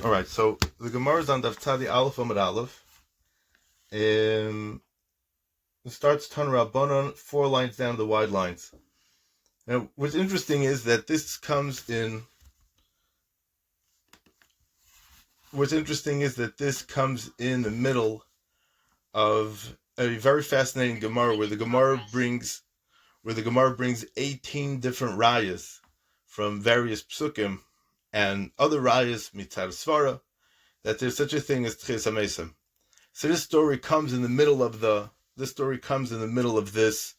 All right, so the Gemara is on Daf Tzadi Aleph Amud Aleph. It starts Tan Rabbanon, 4 lines down the wide lines. Now, what's interesting is that this comes in. What's interesting is that this comes in the middle of a very fascinating Gemara, where the Gemara brings 18 different rayas from various psukim and other rayas mitzad svara, that there's such a thing as tchias hamesim. So this story comes in the middle of this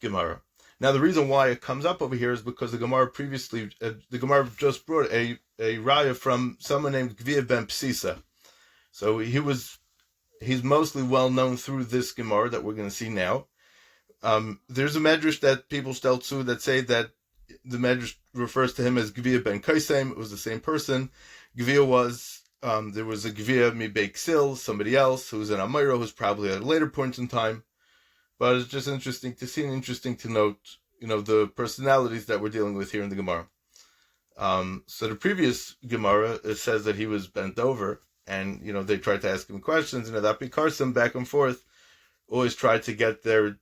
Gemara. Now the reason why it comes up over here is because the Gemara just brought a raya from someone named Gvia ben Psisa. So he's mostly well known through this Gemara that we're going to see now. There's a medrash that people still to that say that the medrash refers to him as Gvia ben Kaisem. It was the same person. Gvia was, there was a Gvia mi Beiksil, somebody else who's an Amira, who's probably at a later point in time. But it's just interesting to see and interesting to note, the personalities that we're dealing with here in the Gemara. So the previous Gemara, it says that he was bent over, and, they tried to ask him questions, that Pikarsim back and forth, always tried to get their,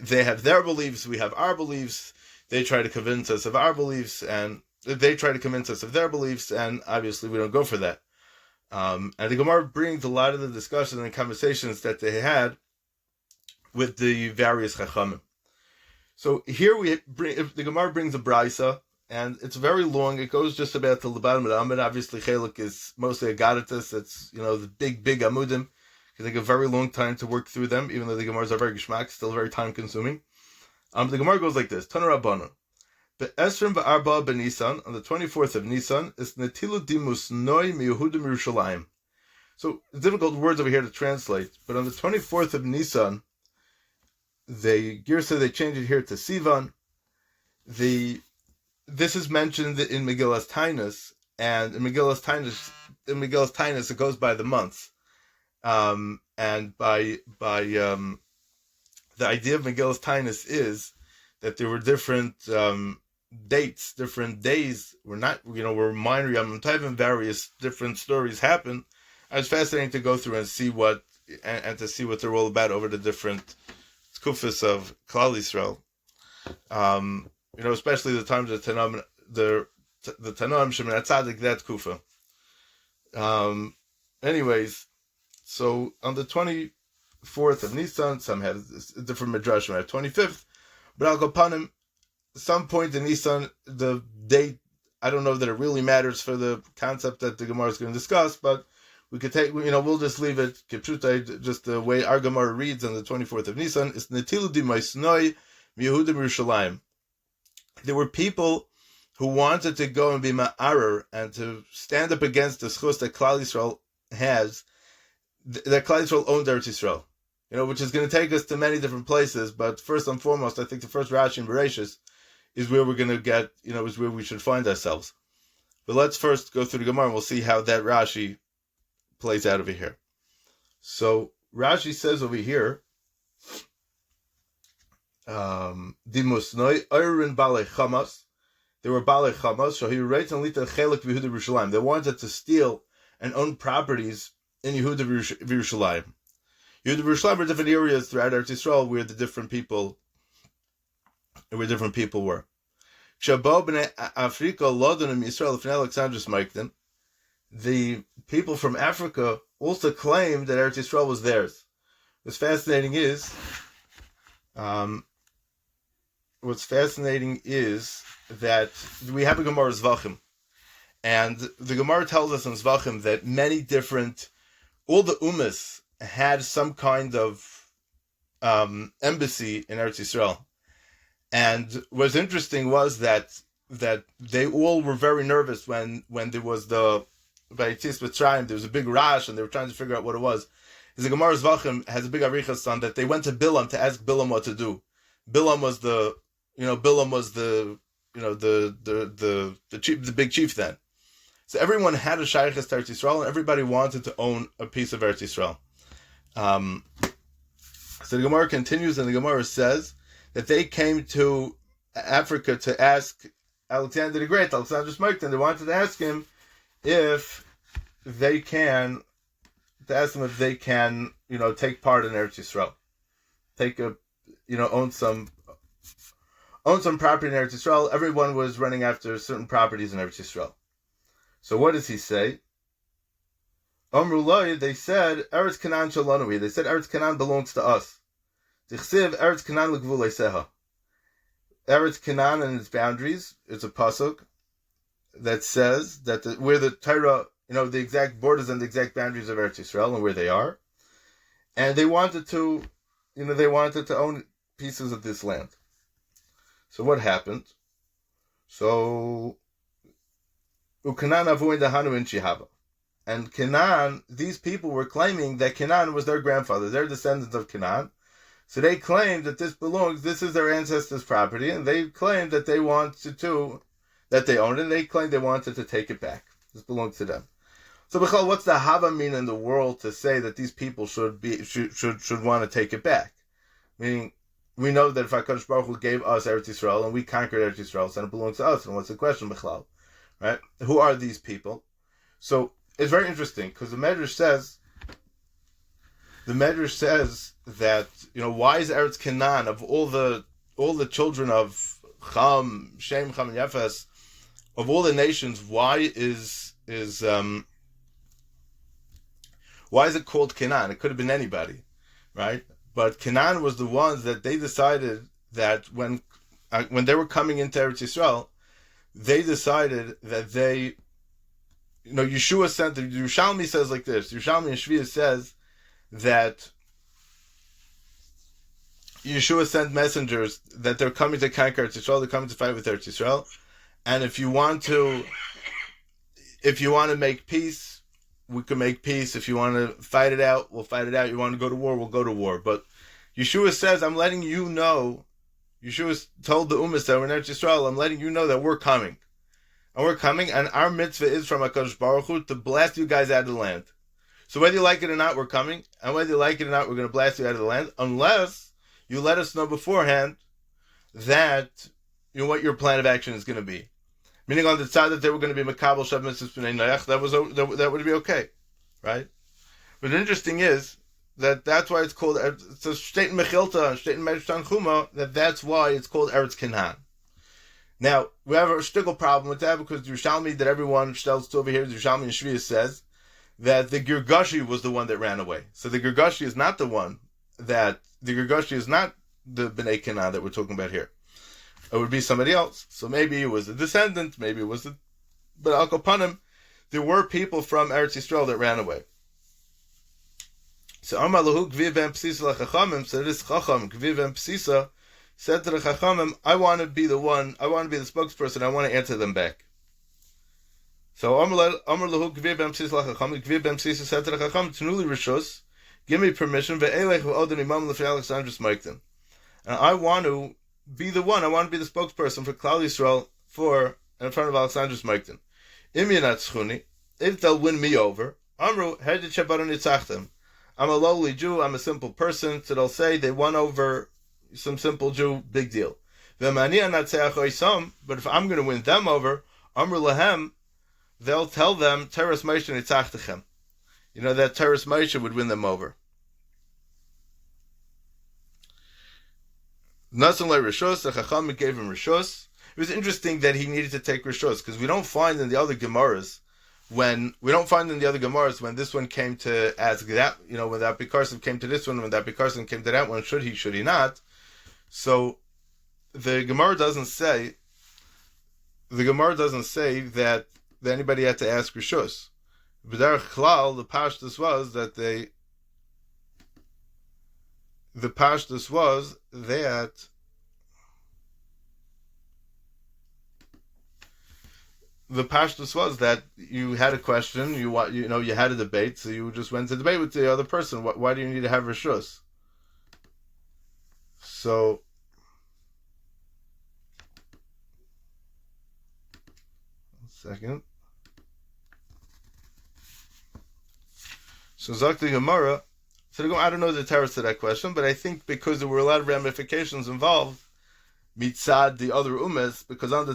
they have their beliefs, we have our beliefs, they try to convince us of our beliefs, and they try to convince us of their beliefs, and obviously we don't go for that. And the Gemara brings a lot of the discussions and conversations that they had with the various Chachamim. So here the Gemara brings a Braisa, and it's very long. It goes just about to the bottom of the Amud. Obviously, Chelik is mostly a Gadatis. It's, the big Amudim. It take a very long time to work through them, even though the Gemaras are very Geshmak, still very time consuming. The Gemara goes like this: Tanu Rabbanon. Be'esrim ba'arba benisan, on the 24th of Nisan, is Ietnatilo דימוסנאי מיהודה ומירושלים. So, difficult words over here to translate, but on the 24th of Nisan, they change it here to Sivan. This is mentioned in Megillas Tainus, and in Megillas Tainus it goes by the months. And by the idea of Megillas Tainus is that there were different dates, different days. We're minor Yom Tovim, various different stories happen. It's fascinating to go through and see what to see what they're all about over the different kufas of Klal Yisrael. Especially the times of Tanaim, the Tanaim Shemin Atzadik, that kufa. Anyways, so on the 24th of Nisan, some have a different midrash, right? 25th, but Al Kapanim, some point in Nisan, the date, I don't know that it really matters for the concept that the Gemara is going to discuss, but we could take, we'll just leave it, Kipshutai, just the way our Gemara reads on the 24th of Nisan, is Ietnatilo דימוסנאי מיהודה ומירושלים. There were people who wanted to go and be ma'arer and to stand up against the schus that Klal Yisrael has, that Klal Yisrael owned Eretz Yisrael, which is going to take us to many different places, but first and foremost, I think the first Rashi in Bereshis is where we're going to get, is where we should find ourselves. But let's first go through the Gemara and we'll see how that Rashi plays out over here. So Rashi says over here, דימוסנאי Oirin Balei Chamas. They were Balei Chamas, so he writes and Lita Chelik Yehuda V'Yerushalayim. They wanted to steal and own properties in Yehuda V'Yerushalayim. Yehuda V'Yerushalayim were different areas throughout Eretz Yisrael where different people were. Shabbat b'nei Afrika Lodon and Yisrael Lefnei Alexandrus Maikden. The people from Africa also claimed that Eretz Yisrael was theirs. What's fascinating is that we have a Gemara Zvachim, and the Gemara tells us in Zvachim that all the Ummas had some kind of embassy in Eretz Yisrael. And what's interesting was that they all were very nervous when there was the Vayitzis Mitzrayim, there was a big rash, and they were trying to figure out what it was. The Gemara Zvachim has a big arichas on that they went to Bilam to ask Bilam what to do. Bilam was the big chief then. So everyone had a shaykhs to Eretz Yisrael, and everybody wanted to own a piece of Eretz Yisrael. So the Gemara continues, and the Gemara says that they came to Africa to ask Alexander the Great, Alexander Smikton, they wanted to ask him if they can, to ask them if they can, take part in Eretz Yisrael, own some property in Eretz Yisrael. Everyone was running after certain properties in Eretz Yisrael. So what does he say? Amrullah, they said, Eretz Canaan Shalonui. They said Eretz Canaan belongs to us. Tichsiv Eretz Canaan l'gvulei seha. Eretz Canaan and its boundaries. It's a pasuk that says that where the Torah, the exact borders and the exact boundaries of Eretz Yisrael and where they are, and they wanted to own pieces of this land. So what happened? So Ukanan avu indahanu in Shihava. And Canaan, these people were claiming that Canaan was their grandfather, they're descendants of Canaan. So they claimed that this is their ancestors' property, and they claimed that they owned it, and they claimed they wanted to take it back. This belongs to them. So Bechal, what's the Hava mean in the world to say that these people should want to take it back? Meaning, we know that if HaKadosh Baruch Hu gave us Eretz Yisrael and we conquered Eretz Yisrael, then it belongs to us. And what's the question, Bechal? Right? Who are these people? So it's very interesting because the Medrash says that why is Eretz Canaan, of all the children of Cham, Shem, Cham, and Yefes, of all the nations, why is it called Canaan? It could have been anybody, right? But Canaan was the ones that they decided that when they were coming into Eretz Yisrael, they decided that they, Yeshua sent the Yerushalmi says like this. Yerushalmi and Shviah says that Yeshua sent messengers that they're coming to conquer Eretz Yisrael, they're coming to fight with Eretz Yisrael, and if you want to make peace, we can make peace. If you want to fight it out, we'll fight it out. You want to go to war, we'll go to war. But Yeshua says, I'm letting you know, Yeshua told the Ummah that we're in Eretz Yisrael, I'm letting you know that we're coming. And we're coming, and our mitzvah is from HaKadosh Baruch Hu to blast you guys out of the land. So whether you like it or not, we're coming, and whether you like it or not, we're going to blast you out of the land, unless you let us know beforehand that what your plan of action is going to be. Meaning on the side that they were going to be Makabel Shav Mitzvahs B'nai Noach, that would be okay, right? But the interesting is that's why it's called, it's a state in Mechilta, state in Medrash Tanchuma, that's why it's called Eretz Canaan. Now, we have a shtickle problem with that because the Yerushalmi that everyone tells to over here, the Yerushalmi and Shviah says that the Girgashi was the one that ran away. So the Girgashi is not the B'nai Canaan that we're talking about here. It would be somebody else. So maybe it was a descendant, but Al Kopanim, there were people from Eretz Yisrael that ran away. So Amar Lahu Gviv Ben Psisa L'Chachamim, so this Chacham, Gviv Ben Psisa, said to the Chachamim, I want to be the spokesperson, I want to answer them back. So Amar Lahu Gviv Ben Psisa L'Chachamim, Gviv Ben Psisa said to the Chachamim, Tnuli Rishos, give me permission, Ve'elech V'odin Imam L'Fei Alexandros Maikton. And I want to be the spokesperson for Klal Yisrael in front of Alexandros Maikton. If they'll win me over, Amru, Hedit Shabaron Yitzachtem. I'm a lowly Jew, I'm a simple person, so they'll say they won over some simple Jew, big deal. But if I'm going to win them over, Amru Lahem, they'll tell them, Teres Moshe Nitzachtechem. That Teres Moshe would win them over. Nasan le Rishos, the Chacham gave him Rishos. It was interesting that he needed to take Rishos, because we don't find in the other Gemaras, when this one came to ask that, when that Bikarsim came to this one, when that Bikarsim came to that one, should he not? So the Gemara doesn't say that anybody had to ask Rishos. B'derech Klal, the Pashtus was that you had a question, you had a debate, so you just went to debate with the other person. Why do you need to have Rishus? So, one second. So Zakti Gemara. So I don't know the terrors to that question, but I think because there were a lot of ramifications involved, mitzad the other ummas, because on the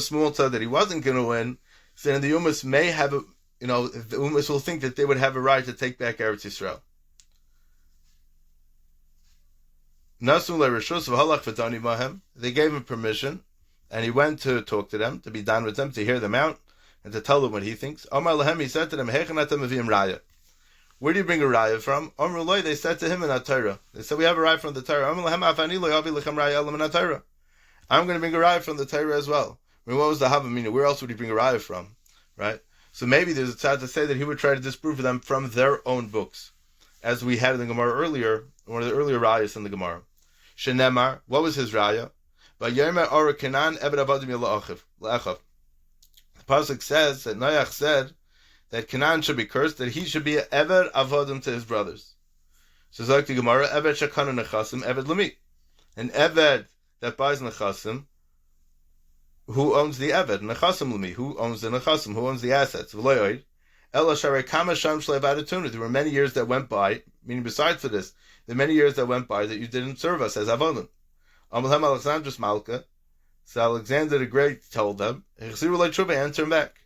small tzad that he wasn't going to win, So then the Umas may have the Umas will think that they would have a right to take back Eretz Yisrael. They gave him permission, and he went to talk to them, to be done with them, to hear them out, and to tell them what he thinks. He said to them, where do you bring a raya from? They said to him in the Torah. They said, we have a raya from the Torah. I'm going to bring a raya from the Torah as well. I mean, what was the Hava meaning? Where else would he bring a raya from? Right? So maybe there's a tzad to say that he would try to disprove them from their own books. As we had in the Gemara earlier, one of the earlier rayas in the Gemara. Shenemar, what was his raya? The pasuk says that Noach said that Canaan should be cursed, that he should be an Eved Avodim to his brothers. So it's like the Gemara, Eved Shekana Nechasim, Eved Lami. An Eved that buys Nechasim, who owns the Eved? Nechasim Lami, who owns the Nechasim, who owns the assets? There were many years that went by, meaning besides for this, the many years that went by that you didn't serve us as Avodim. So Alexander the Great told them, and turn back.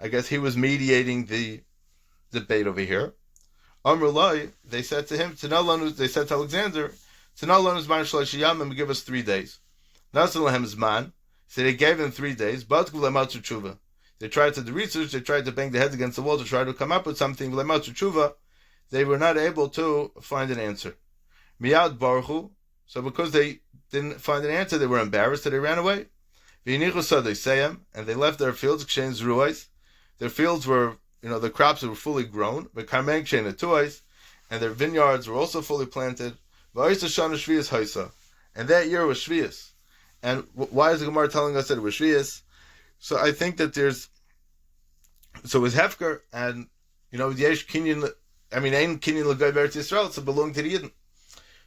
I guess he was mediating the debate over here. They said to him, they said to Alexander, give us 3 days. So they gave him 3 days, but they tried to do research, they tried to bang their heads against the wall to try to come up with something. They were not able to find an answer. Miyad Baruchu, so because they didn't find an answer, they were embarrassed, so they ran away. And they left their fields, their fields were, the crops were fully grown, but and their vineyards were also fully planted. And that year was Shvius. And why is the Gemara telling us that it was Shvius? So I think that it was Hefker, and Yesh Kinyan, Ein Kinyan L'Goy Eretz Yisrael, so belonged to the Yidden.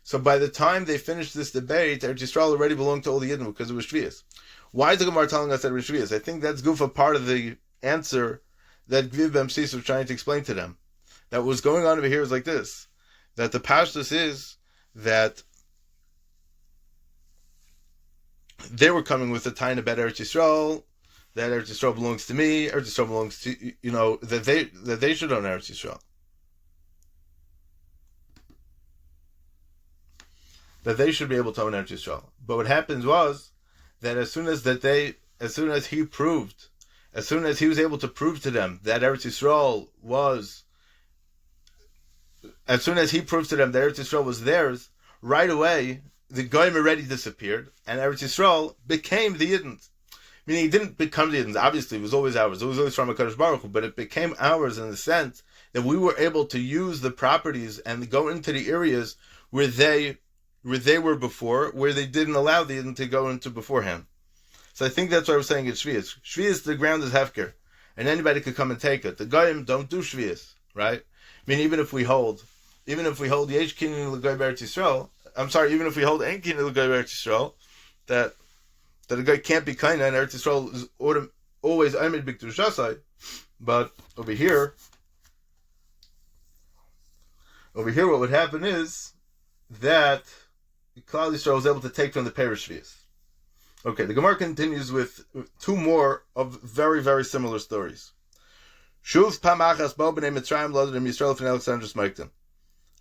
So by the time they finished this debate, Eretz Yisrael already belonged to all the Yidden because it was Shvius. Why is the Gemara telling us that it was Shvius? I think that's Gufa part of the answer that Gviv Bemsis was trying to explain to them. That what's going on over here is like this, that the pashtus is that they were coming with a time about Eretz Yisrael, that Eretz Yisrael belongs to me, Eretz Yisrael belongs to, that they should own Eretz Yisrael. That they should be able to own Eretz Yisrael. But what happened was that as soon as he was able to prove to them that Eretz Yisrael was theirs, right away the Goyim already disappeared, and Eretz Yisrael became the Yidden. Meaning, it didn't become the Yidden. Obviously, it was always ours. It was always from HaKadosh Baruch Hu, but it became ours in the sense that we were able to use the properties and go into the areas where they were before, where they didn't allow the Yidden to go into beforehand. So I think that's why I was saying it's Shvius. Shvius, the ground is Hefker, and anybody could come and take it. The Goyim don't do Shvius, right? Even if we hold Yesh Kinyan L'Goy Eretz Yisrael, even if we hold Ein Kinyan L'Goy Eretz Yisrael, that a guy can't be kind and Eretz Yisrael is always Amid B'Kedushasai, but over here what would happen is that Klal Yisrael was able to take from the Perish Shvius. Okay, the Gemara continues with 2 more of very, very similar stories.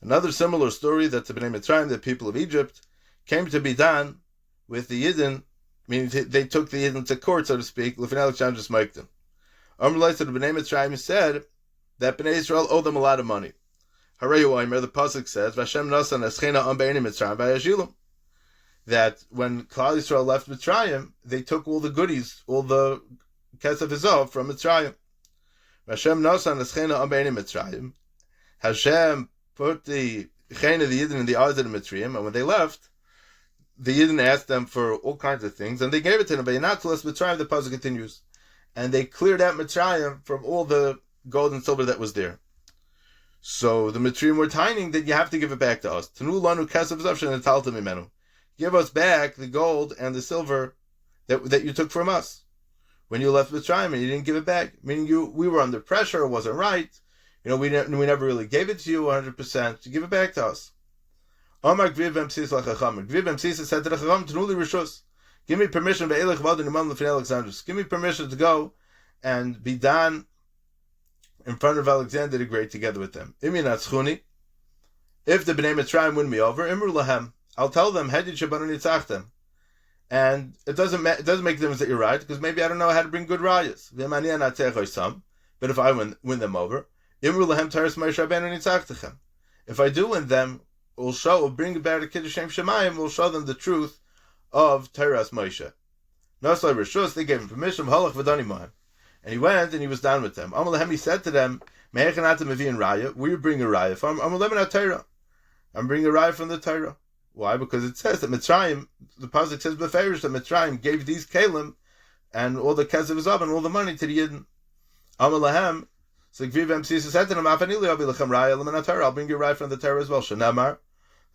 Another similar story that the Bnei Mitzrayim, the people of Egypt, came to be done with the Yidden, meaning they took the Yidden to court, so to speak. L'fnei Alexander Smikton. Amrulai said the Bnei Mitzrayim said that Bnei Israel owed them a lot of money. Harayu Oimer, the pasuk says, "Vashem nasan eschena am be'enim Mitzrayim v'yashilum." That when Klal Yisrael left Mitzrayim, they took all the goodies, all the kesef izov from Mitzrayim. Vashem nasan eschena am be'enim Mitzrayim. Hashem put the chena, the Yidden, in the eyes of the Mitzrayim, and when they left, the Yidden asked them for all kinds of things, and they gave it to them. V'yinatzulas Mitzrayim, the pasuk continues, and they cleared out Mitzrayim from all the gold and silver that was there. So the Mitzrayim were tining that you have to give it back to us. Tanu lanu kesef izov shenetaltem mimenu. Give us back the gold and the silver that you took from us when you left Mitzrayim and you didn't give it back. Meaning we were under pressure, it wasn't right. We never really gave it to you 100% to give it back to us. Omar Gviv Bemsis Lachacham. Gviv Bemsis said to the Chacham, Tanuli Rishus. Give me permission. Give me permission to go and be done in front of Alexander the Great together with them. If the Bnei Mitzrayim win me over, Imru lahem, I'll tell them, Hedid Shabanu Nitzachtem. And it doesn't make a difference that you're right, because maybe I don't know how to bring good rayas. But if I win them over, Imru lahem Taras Moshe Rabbeinu Nitzachtem. If I do win them, we'll bring about a Kiddush Shem Shemayim, we'll show them the truth of Taras Moshe. Nosai Rishus, they gave him permission, Halach V'dani and he went and he was down with them. Amalahem, he said to them, where you bring a raya from? I'm bringing a raya from the Torah. Why? Because it says that Mitzrayim, the pasuk says beferish that Mitzrayim gave these kalim and all the kesev zav and all the money to the Yidden. Amalahem, so Gvivem Sisa said to them, I'll bring you a raya from the Torah as well. Shanamar,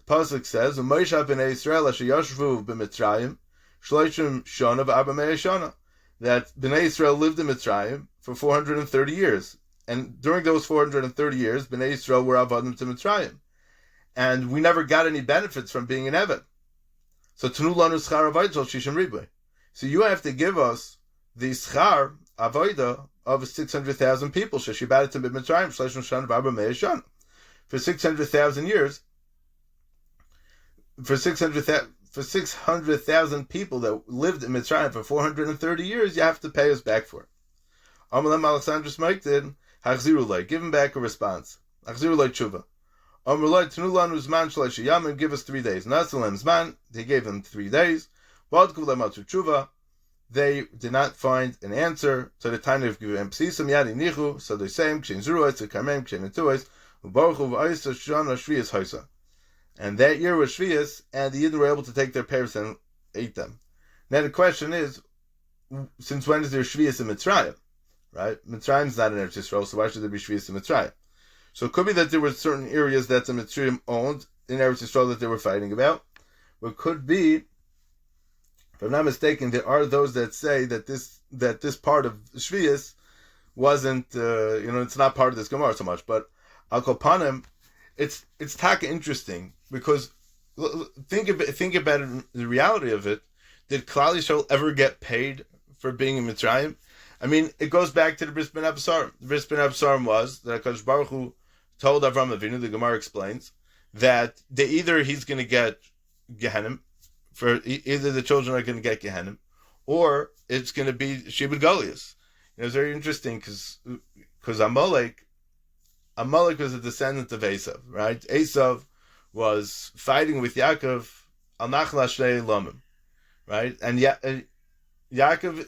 the pasuk says, Moshe b'nei Yisrael asher yashvu b'Mitzrayim shloshim shana v'arba me'eh shana. That Bnei Yisrael lived in Mitzrayim for 430 years. And during those 430 years, Bnei Yisrael were avadim to Mitzrayim. And we never got any benefits from being an Eved. So Tnu lanu schar avodah shishim ribui. So you have to give us the schar avodah of 600,000 people. Sheshibatim b'Mitzrayim shloshim shana v'arba me'eh shana. For 600,000 years, for 600,000 people that lived in Mitzrayim for 430 years, you have to pay us back for it. Amalem Alexander Smiked, Hachzirulai, give him back a response. Hachzirulai tshuva. Amalai Tnulan Uzman Shalashiyam, and give us 3 days. Nasalem Zman, they gave them 3 days. Badkulam Atsu tshuva, they did not find an answer. So the time of Givim Psisam Yadi Nichu, so they say, Kshin Zuruais, Kamem, Kshin Etuais, Ubaruchu V'aisa Shana Shvias Haisa. And that year was Shvias, and the Yidden were able to take their parents and ate them. Now the question is, since when is there Shvias in Mitzrayim? Right? Mitzrayim is not in Eretz Yisrael, so why should there be Shvias in Mitzrayim? So it could be that there were certain areas that the Mitzrayim owned in Eretz Yisrael that they were fighting about. But it could be, if I'm not mistaken, there are those that say that this part of Shvias wasn't, it's not part of this Gemara so much. But Al Kopanim, it's taka interesting, because think about it, the reality of it. Did Klal Yisrael ever get paid for being in Mitzrayim? I mean, it goes back to the Bris Ben Absarim. The Bris Ben Absarim was that HaKadosh Baruch Hu told Avram Avinu, the Gemara explains, that either he's going to get Gehenim, either the children are going to get Gehenim, or it's going to be Shibud Goliath. It's very interesting because Amalek was a descendant of Esav, right? Esav was fighting with Yaakov al Nachla Shnei Lomim, right? And Yaakov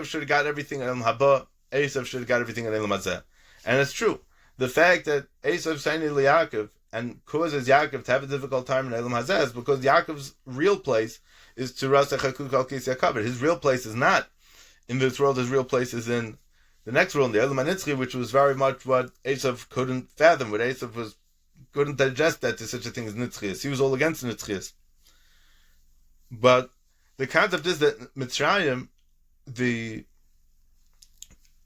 should have got everything in Elam Haba. Esav should have got everything in Elam Hazeh. And it's true. The fact that Esav signed to Yaakov and causes Yaakov to have a difficult time in Elam Hazeh is because Yaakov's real place is to Rasach HaKuk Al Kis Yaakov. His real place is not in this world. His real place is in the next world, in the Elam HaNitzchi, which was very much what Esav couldn't fathom. What Esav couldn't digest that to such a thing as Nitzchias. He was all against Nitzchias. But the concept is that Mitzrayim,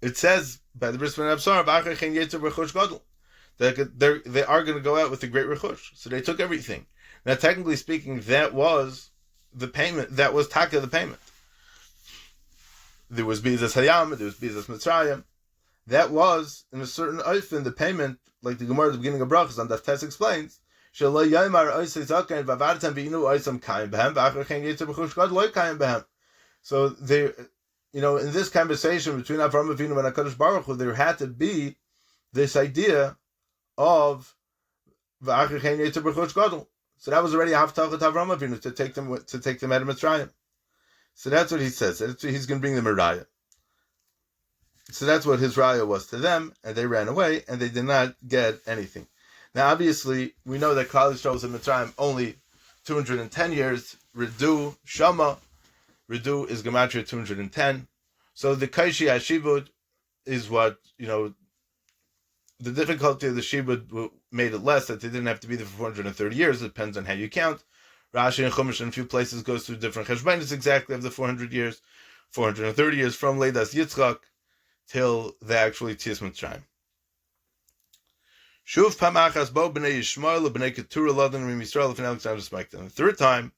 it says by the Bris Ben Absarim, that they are going to go out with a great rechush. So they took everything. Now, technically speaking, that was the payment. That was taka the payment. There was Bizas Hayam, there was Bizas Mitzrayim. That was, in a certain oifin, the payment, like the Gemara at the beginning of Brachas, and Daf Tes explains, so there, between in this conversation between Avraham Avinu and HaKadosh Baruch Hu, there had to be this idea of so that was already a haftach at Avraham Avinu to take them out of Mitzrayim. So that's what he says. He's going to bring them a raya. So that's what his raya was to them, and they ran away, and they did not get anything. Now, obviously, we know that Klal Yisrael was in Mitzrayim only 210 years. Ridu, Shama. Ridu is Gematria 210. So the Kaishi HaShibud is what, the difficulty of the Shibud made it less, that they didn't have to be there for 430 years. It depends on how you count. Rashi and Chumash in a few places goes through different cheshbonos exactly of the 400 years. 430 years from Leidas Yitzchak till the actually Tzias Mitzrayim. Shuv Pamachas Bo B'nei Yishmael B'nei Keturah Ladan Rim Yisrael and Alexander Smekta. The third time,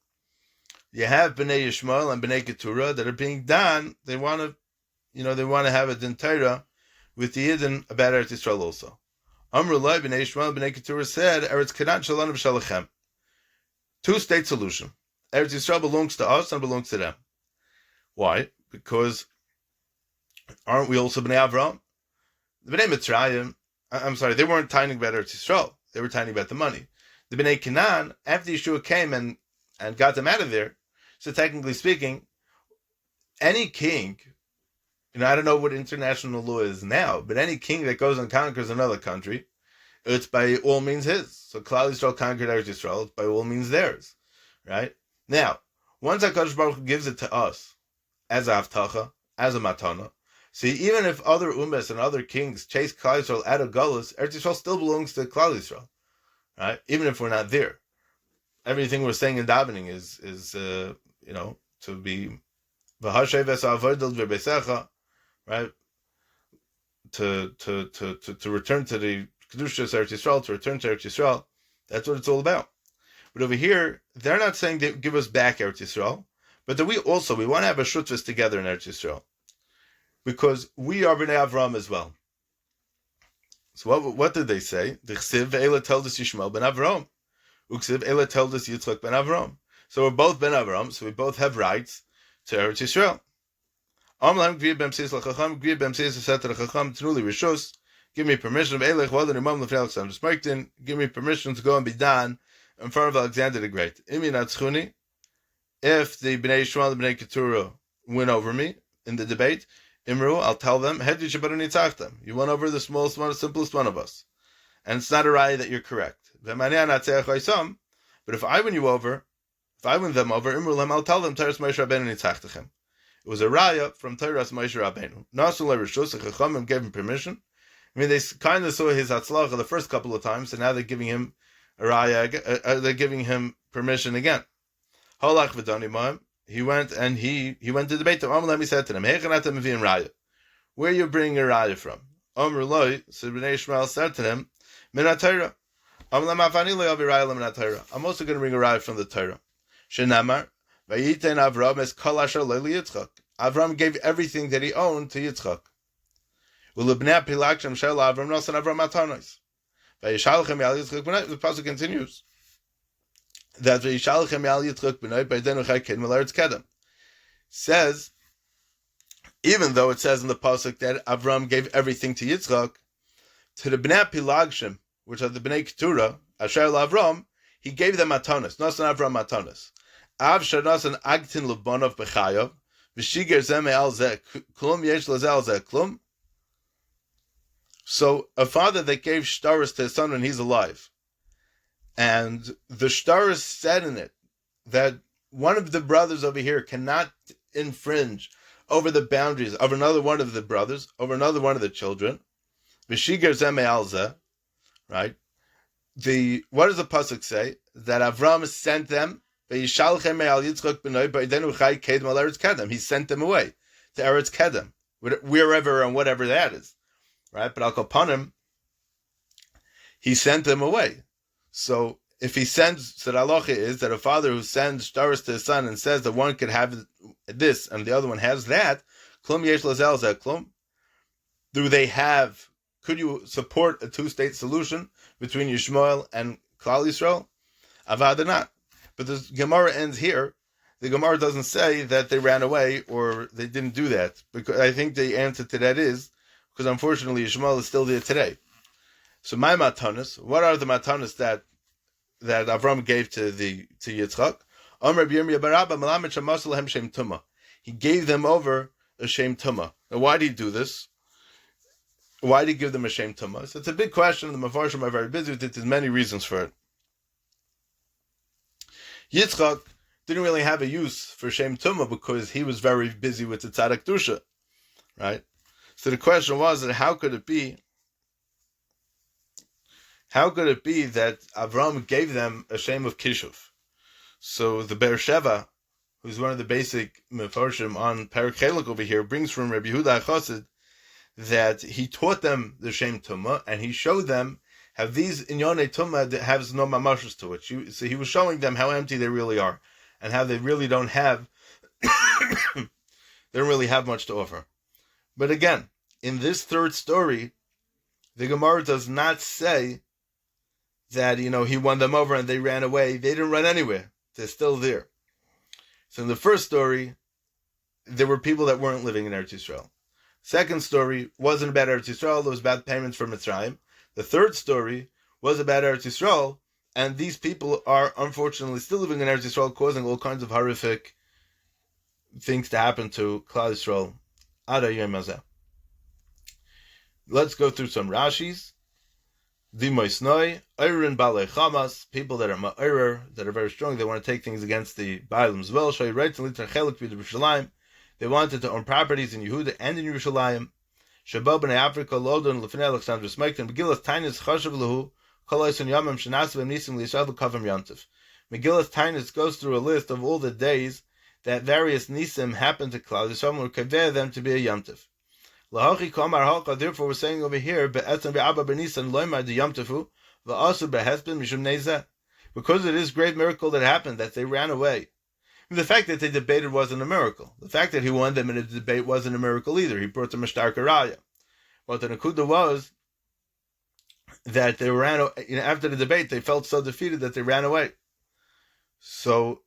you have B'nei Yishmael and B'nei Keturah that are being done. They want to, they want to have a din Torah with the Yidden about Eretz Yisrael also. Amr Lai b'nei Yishmael b'nei Keturah said, Eretz Kanan shalanu b'shalachem. Two-state solution. Eretz Yisrael belongs to us and belongs to them. Why? Because aren't we also b'nei Avraham? The b'nei Mitzrayim, they weren't tiny about Eretz Yisrael. They were tiny about the money. The b'nei Canaan, after Yeshua came and got them out of there, so technically speaking, any king, I don't know what international law is now, but any king that goes and conquers another country, it's by all means his. So Klal Yisrael conquered Eretz Yisrael, it's by all means theirs, right? Now, once HaKadosh Baruch Hu gives it to us as a haftacha, as a matana, see, even if other umas and other kings chase Klal Yisrael out of Galus, Eretz Yisrael still belongs to Klal Yisrael, right? Even if we're not there, everything we're saying in davening is to be v'hashay v'sa'avodel v'besecha, right? To return to the Kedusha Eretz Yisrael, to return to Eretz Yisrael. That's what it's all about. But over here, they're not saying they give us back Eretz Yisrael, but that we want to have a shutfus together in Eretz Yisrael, because we are b'nei Avraham as well. So what did they say? The Chsiv ve'ela told us Yishmael ben Avraham, Uksiv ela told us Yitzchak ben Avraham. So we're both ben Avraham, so we both have rights to Eretz Yisrael. Give me permission give me permission to go and be done in front of Alexander the Great. If the Bnei Yishmael and the Bnei Keturah win over me in the debate, Imru, I'll tell them, you won over the smallest one, the simplest one of us. And it's not a raya that you're correct. But if I win you over, if I win them over, Imru, I'll tell them, Teres Moshe Rabbeinu nitzachtem. It was a raya from Teres Moshe Rabbeinu. Nasul Rishus, the Chachamim gave him permission. I mean, they kind of saw his hatzlacha the first couple of times, and now they're giving him a raya. They're giving him permission again. Holach v'dani. He went and he went to debate them. He said to them, where are you bringing a raya from? Amr Loi, so Bnei Yishmael said to them, Min HaTorah. I'm also going to bring a raya from the Torah. Shenamar, Vayiten Avram es kol asher lo Yitzchak. Avram gave everything that he owned to Yitzchak. Ulubnei Pilak Shem Shel Avram Nosan Avram Matanos. Vayishalchem Yal Yitzchak B'nai. The passage continues that Vayishalchem Yal Yitzchak B'nai B'idenu Chai Kedem L'Eretz Kedem. Says, even though it says in the pasuk that Avram gave everything to Yitzchak, to the Bnei Pilagshim, which are the Bnei Keturah, Asher Avram, he gave them matanos. Nosan Avram matanos. Av shanosan agtin lebonov b'chayav v'shiger zeh me'al zeh klum yesh lezeh al zeh klum. So a father that gave shtaris to his son when he's alive, and the shtaris said in it that one of the brothers over here cannot infringe over the boundaries of another one of the brothers, over another one of the children. V'shiger zeh me'al zeh, right? What does the pasuk say? That Avram sent them. He sent them away to Eretz Kedem, wherever and whatever that is, right? But Al Kapanim, he sent them away. So if he sends, so the halacha is that a father who sends shtaris to his son and says that one could have this and the other one has that, klum yesh lazel zeh klum. Could you support a two-state solution between Yishmael and Klal Yisrael? Avada not. But the Gemara ends here. The Gemara doesn't say that they ran away or they didn't do that. Because I think the answer to that is because unfortunately Yishmael is still there today. So my matanas, what are the matanas that Avram gave to Yitzchak? He gave them over a shem tumah. Now why did he do this? Why did he give them a shem tumah? So it's a big question. The Mefarshim are very busy with it. There's many reasons for it. Yitzchak didn't really have a use for Shem Tumah because he was very busy with the Tzaddik Dusha, right? So the question was that how could it be that Avram gave them a Shem of Kishuv? So the Be'er Sheva, who's one of the basic Mefarshim on Perek Chelek over here, brings from Rabbi Yehuda Chosid that he taught them the Shem Tumah and he showed them how these inyonei tumah has no mamashus to it. So he was showing them how empty they really are, and how they really don't have much to offer. But again, in this third story, the Gemara does not say that, he won them over and they ran away. They didn't run anywhere. They're still there. So in the first story, there were people that weren't living in Eretz Yisrael. Second story wasn't about Eretz Yisrael. There was bad payments from Mitzrayim. The third story was about Eretz Yisrael, and these people are unfortunately still living in Eretz Yisrael, causing all kinds of horrific things to happen to Klal Yisrael. Ada Yom Hazeh. Let's go through some Rashis. דימוסנאי, Eirin Balei Chamas, people that are ma'orer, that are very strong, they want to take things against the Baalim as well. Shai writes in Litar Chelik V'Miwurushalayim, they wanted to own properties in Yehuda and in Yerushalayim. Shabal b'nei Africa, Lodon, Lefnei Alexander Smekton, Megillas Tainus Chashav Lahu, Koloison Yamim Shenasvim Nisim L'Yisrael Kavim Yantiv. Megillas Tainus goes through a list of all the days that various Nisim happened to Klal Yisrael and kaveh them to be a Yantiv. Lahachi Kamar Halcha, therefore we're saying over here, Be'etzem Be'abba Benisan Loimar the Yamtifu, V'asu Be'hesben Mishum Nezeh, because it is a great miracle that happened, that they ran away. The fact that they debated wasn't a miracle. The fact that he won them in a debate wasn't a miracle either. He brought them a stark raya. But the Nakuda was that they ran, after the debate, they felt so defeated that they ran away. So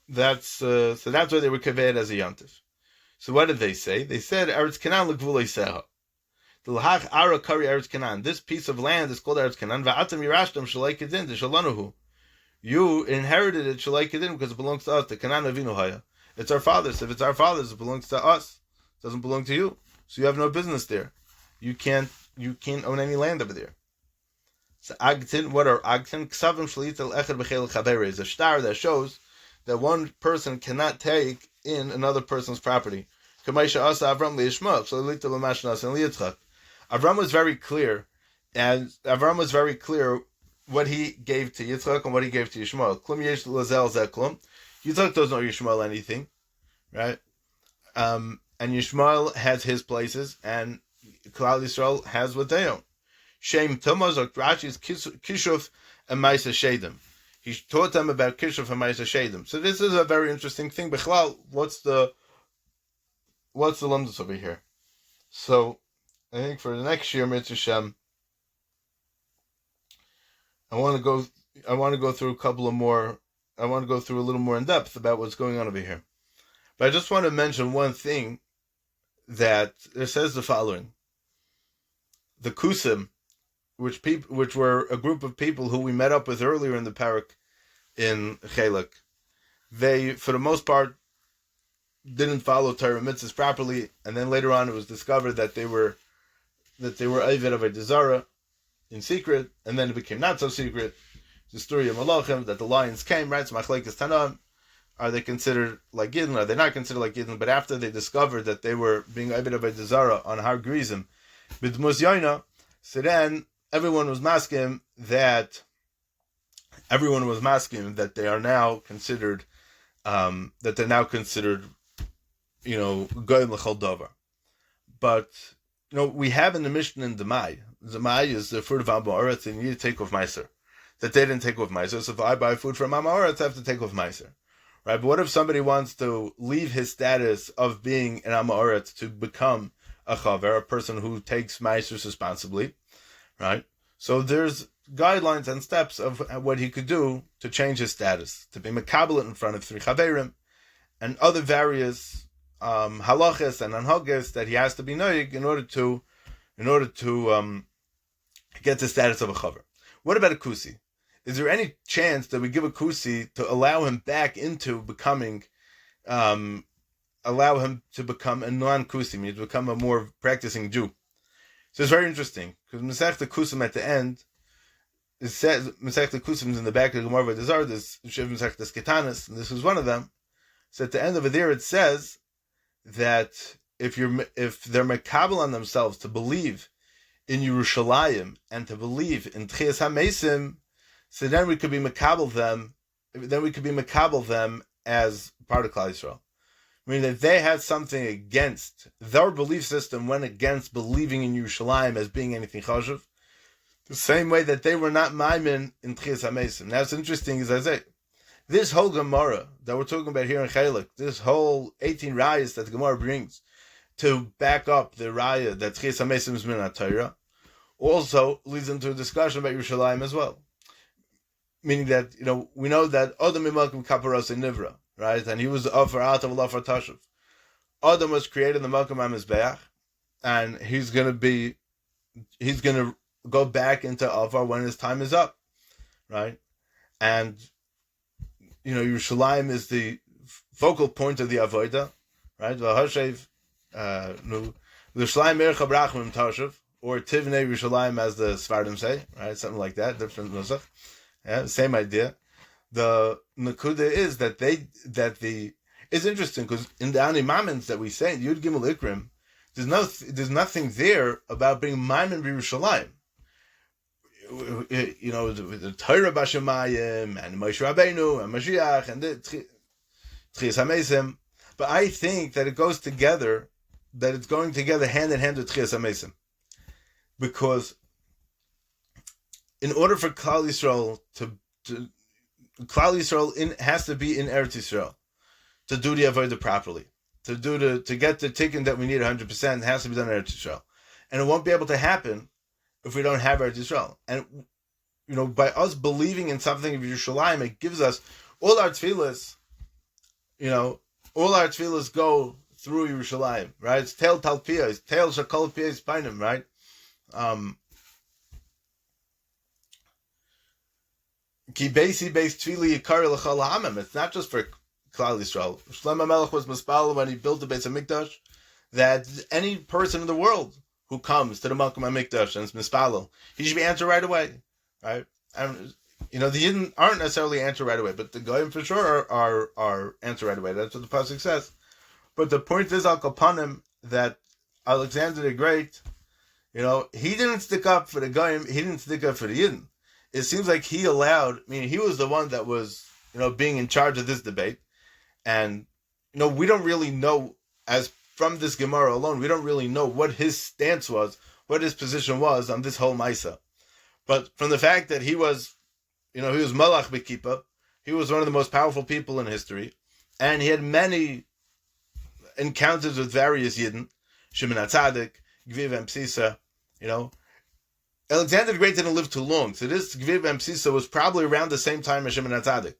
that's why they were kaved as a yantiv. So what did they say? They said, Eretz Canaan l'gvulei seha. The l'hach ara kari Eretz Canaan. This piece of land is called Eretz Canaan. Va'atam yirashtam shalai kedin d'shalanuhu. You inherited it shalai kedin because it belongs to us. The Canaan avinu haya. It's our fathers. If it's our fathers, it belongs to us. It doesn't belong to you. So you have no business there. You can't own any land over there. So agtin, what are agtin? Ksavim shlit el echad b'chel chaver is a star that shows that one person cannot take in another person's property. Avram was very clear, and Avram was very clear what he gave to Yitzchak and what he gave to Yishmael. Yitzchak doesn't owe Yishmael anything, right? And Yishmael has his places, and Klal Yisrael has what they own. Shem Tumaz or Rashi's Kishuf and Maisa Shedim. He taught them about Kishuf and Maisa Shedim. So this is a very interesting thing. Bechlal, what's the lumdus over here? So I think for the next year, Mitzvah Shem, I want to go through a little more in depth about what's going on over here. But I just want to mention one thing, that it says the following: the Kusim, which were a group of people who we met up with earlier in the parak in Chelik, they, for the most part, didn't follow Torah mitzvahs properly, and then later on it was discovered that they were Oived of a Zara in secret, and then it became not so secret. The story of Malachim, that the lions came, right? So Machlekes Tanam, are they considered like Yidden? Are they not considered like Yidden? But after they discovered that they were being Oived of a Zara on Har Grizim, B'dmus Yoina, so then everyone was masking that they are now considered, goyim l'chol davar. But we have in the Mishnah in Demai is the fruit of Amaretz, and you need to take off Meiser. That they didn't take off Meiser. So if I buy food from Amaretz, I have to take off Meiser, right? But what if somebody wants to leave his status of being an Amaretz to become a chaver, a person who takes Meiser responsibly, right? So there's guidelines and steps of what he could do to change his status, to be mekabelet in front of three chaverim, and other various halachas and anhagas that he has to be noyig in order to get the status of a chaver. What about a kusi? Is there any chance that we give a kusi to allow him back into becoming, allow him to become a non-kusi, means to become a more practicing Jew? So it's very interesting, because Masechta Kusim at the end, it says, Masechta Kusim is in the back of the Gemara V'Dazar, there's Shiv Masechta Ketanis, and this is one of them. So at the end over there it says that if they're mekabel on themselves to believe in Yerushalayim and to believe in Tchias HaMesim, so then we could be mekabel them as part of Klal Yisrael. I mean, that they had something against, their belief system went against believing in Yerushalayim as being anything chashuv, the same way that they were not maimin in Tchias HaMesim. Now, what's interesting is, I say, this whole Gemara that we're talking about here in Chelik, this whole 18 rayas that the Gemara brings to back up the raya that Tchias HaMesim is min Torah, also leads into a discussion about Yerushalayim as well. Meaning that, we know that Adam Imakim Kaparos Nivra, right? And he was the Offer out of Allah for Tashav. Adam was created in the Malkum HaMizbeach, and he's going to go back into Offer when his time is up, right? And, Yerushalayim is the focal point of the Avodah, right? V'hashev, Yerushalayim Erech HaBrachim Tashav, or Tivnei Yerushalayim, as the Sfardim say, right? Something like that, different nusach. Yeah, same idea. The Nakuda is that it's interesting because in the Animamins that we say, Yud Gimel Ikrim, there's nothing there about being Maimon B'Yerushalayim. The Torah Bashamayim and Moshe Rabbeinu and Mashiach and the Tchias HaMesim, but I think that it goes together, that it's going together hand in hand with Tchias HaMesim, because in order for Klal Yisrael Klal Yisrael has to be in Eretz Yisrael to do the avodah properly, to get the tikkun that we need 100%. It has to be done in Eretz Yisrael, and it won't be able to happen if we don't have Eretz Yisrael. And by us believing in something of Yerushalayim, it gives us all our tefillas. All our tefillas go through Yerushalayim, right? It's Tel Talpiyah, it's Tel Shakol Piyah Spainim, right? It's not just for Klal Yisrael. Shlomo Melech was Mispal when he built the Beis HaMikdash, that any person in the world who comes to the Malkum HaMikdash and is Mispal, he should be answered right away, right? And the Yidden aren't necessarily answered right away, but the Goyim for sure are answered right away. That's what the pasuk says. But the point is, Al Kapanim, that Alexander the Great, he didn't stick up for the Goyim, he didn't stick up for the Yidden. It seems like he was the one that was, being in charge of this debate. And, we don't really know, as from this Gemara alone, we don't really know what his stance was, what his position was on this whole Maisa. But from the fact that he was, he was Malach B'Kippah, he was one of the most powerful people in history, and he had many encounters with various Yidden, Shimon HaTzadik, Gviv and Psisa, Alexander the Great didn't live too long, so this Gviv and Psisa was probably around the same time as Shimon HaTzadik,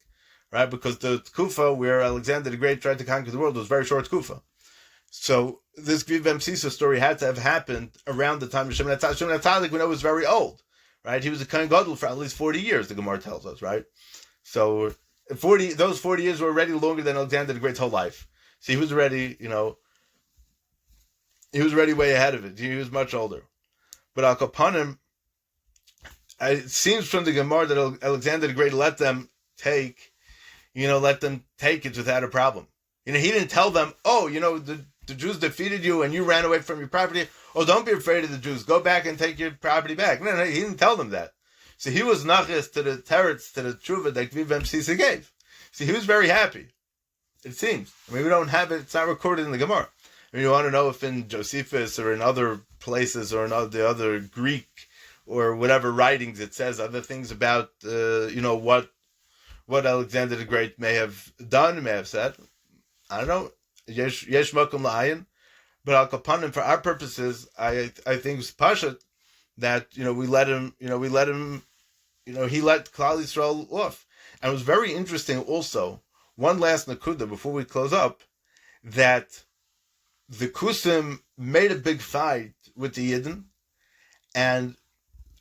right? Because the Kufa where Alexander the Great tried to conquer the world was very short Kufa. So this Gviv and Psisa story had to have happened around the time of Shimon HaTzadik. Shimon HaTzadik, we know, was very old, right? He was a Kohen Gadol for at least 40 years, the Gemara tells us, right? So those 40 years were already longer than Alexander the Great's whole life. So he was already, he was already way ahead of it. He was much older. But Al Kapanim, it seems from the Gemara that Alexander the Great let them take it without a problem. He didn't tell them, the Jews defeated you and you ran away from your property. Oh, don't be afraid of the Jews. Go back and take your property back. No, he didn't tell them that. So he was nachas to the teretz, to the tshuva that Gviv and Psisa gave. See, he was very happy. It seems. We don't have it. It's not recorded in the Gemara. You want to know if in Josephus or in other places or in the other Greek or whatever writings it says other things about, what Alexander the Great may have done, may have said. I don't know. Yesh makom la'ayin. But Al Kapanim, for our purposes, I think it's pashat that, we let him, he let Klal Yisrael off. And it was very interesting also, one last nakuda before we close up, that the Kusim made a big fight with the Yidden, and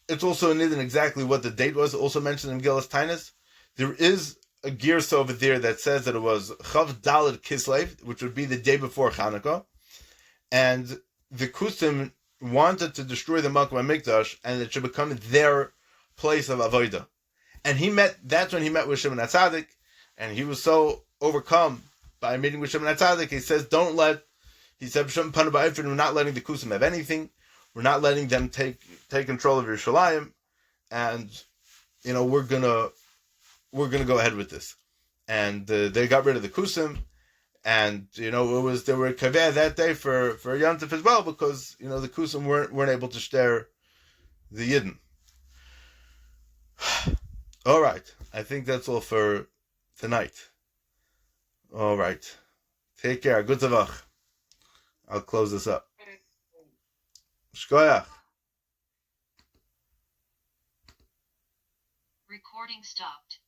it's also in Yidden exactly what the date was, also mentioned in Gilas Tainus. There is a girsa over there that says that it was Chav Daled Kislev, which would be the day before Hanukkah, and the Kusim wanted to destroy the Malkum HaMikdash, and it should become their place of Avodah. And that's when he met with Shimon HaTzadik, and he was so overcome by meeting with Shimon HaTzadik, he says, we're not letting the Kusim have anything, we're not letting them take control of Yerushalayim, and, we're gonna go ahead with this. And they got rid of the Kusim, and, they were kaveh that day for Yontif as well, because, the Kusim weren't able to share the Yidden. All right. I think that's all for tonight. All right. Take care. Good Tavach. I'll close this up. Shkoyach. Recording stopped.